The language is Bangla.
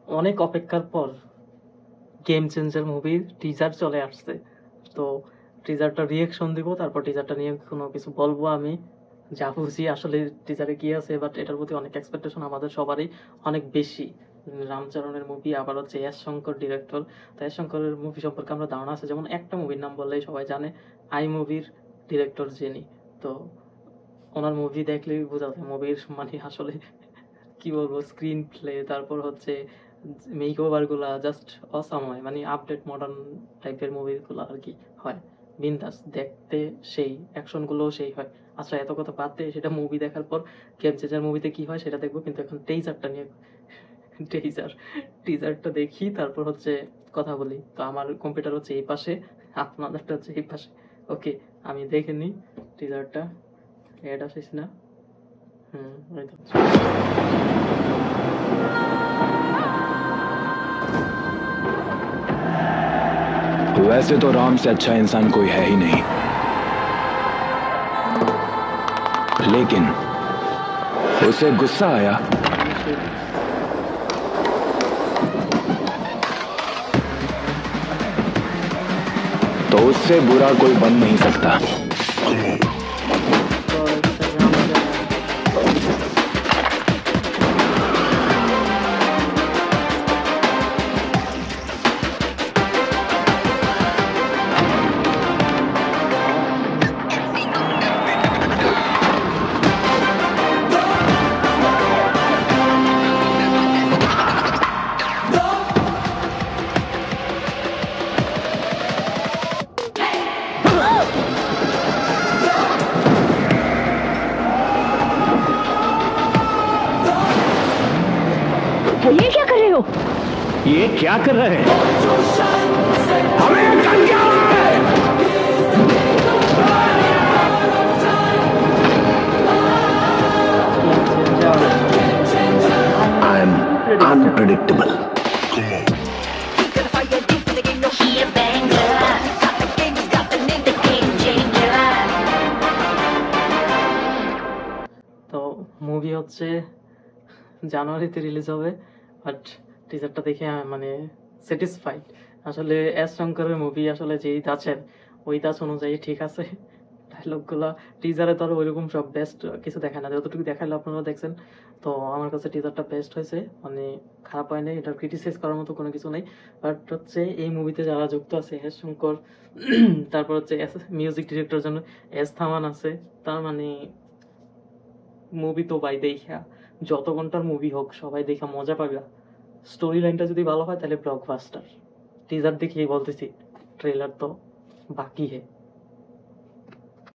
অনেক অপেক্ষার পর গেম চেঞ্জার মুভির টিজার চলে আসছে। তো টিজারটা রিয়েকশন দিব, তারপর টিজারটা নিয়ে কোনো কিছু বলবো আমি যা বুঝি আসলে টিজারে কি আছে। বাট এটার প্রতি অনেক এক্সপেকটেশন আমাদের সবারই অনেক বেশি। রামচরণের মুভি, আবার হচ্ছে এস শঙ্কর ডিরেক্টর। তো এস শঙ্করের মুভি সম্পর্কে আমরা ধারণা আছে, যেমন একটা মুভির নাম বললেই সবাই জানে, আই মুভির ডিরেক্টর যিনি। তো ওনার মুভি দেখলেই বোঝা যায় মুভির মানে আসলে কি বলবো, স্ক্রিন প্লে, তারপর হচ্ছে মেক ওভার গুলা জাস্ট অসাম হয়, মানে আপডেট মডার্ন টাইপের মুভিগুলো আর কি হয়। বিন্দাস দেখতে, সেই অ্যাকশন গুলোও সেই হয়। আচ্ছা, এত কথা বাদ দিয়ে সেটা মুভি দেখার পর গেম চেঞ্জার মুভিতে কি হয় সেটা দেখবো, কিন্তু এখন টেইজারটা নিয়ে টেইজার টিজারটা দেখি, তারপর হচ্ছে কথা বলি। তো আমার কম্পিউটার হচ্ছে এই পাশে, আপনাদেরটা হচ্ছে এই পাশে। ওকে, আমি দেখে নিই টিজারটা। এড আসিস না? ওই তো। वैसे तो राम से अच्छा इंसान कोई है ही नहीं, लेकिन उसे गुस्सा आया तो उससे बुरा कोई बन नहीं सकता। ये क्या कर रहे हो? ये क्या कर रहे हैं? हमें कर क्या रहा है? I am unpredictable. তো মুভি হচ্ছে জানুয়ারিতে রিলিজ হবে, বাট টিজারটা দেখে মানে স্যাটিসফাইড। আসলে এস শঙ্করের মুভি আসলে যেই ধাঁচের, ওই ধাঁচ অনুযায়ী ঠিক আছে। ডায়লগগুলো টিজারে তো আর ওইরকম সব বেস্ট কিছু দেখায় না, যতটুকু দেখাইলো আপনারা দেখছেন। তো আমার কাছে টিজারটা বেস্ট হয়েছে, মানে খারাপ হয় নাই, এটা ক্রিটিসাইজ করার মতো কোনো কিছু নেই। বাট হচ্ছে এই মুভিতে যারা যুক্ত আছে, এস শঙ্কর, তারপর হচ্ছে মিউজিক ডিরেক্টর জন্য এস থামান আছে। তার মানে মুভি তো ভাই দেখা, যত ঘন্টার মুভি হোক সবাই দেখা মজা পাবে। স্টোরি লাইনটা যদি ভালো হয় তাহলে ব্লকবাস্টার। টিজার দেখেই বলতেছি, ট্রেলার তো বাকি হে।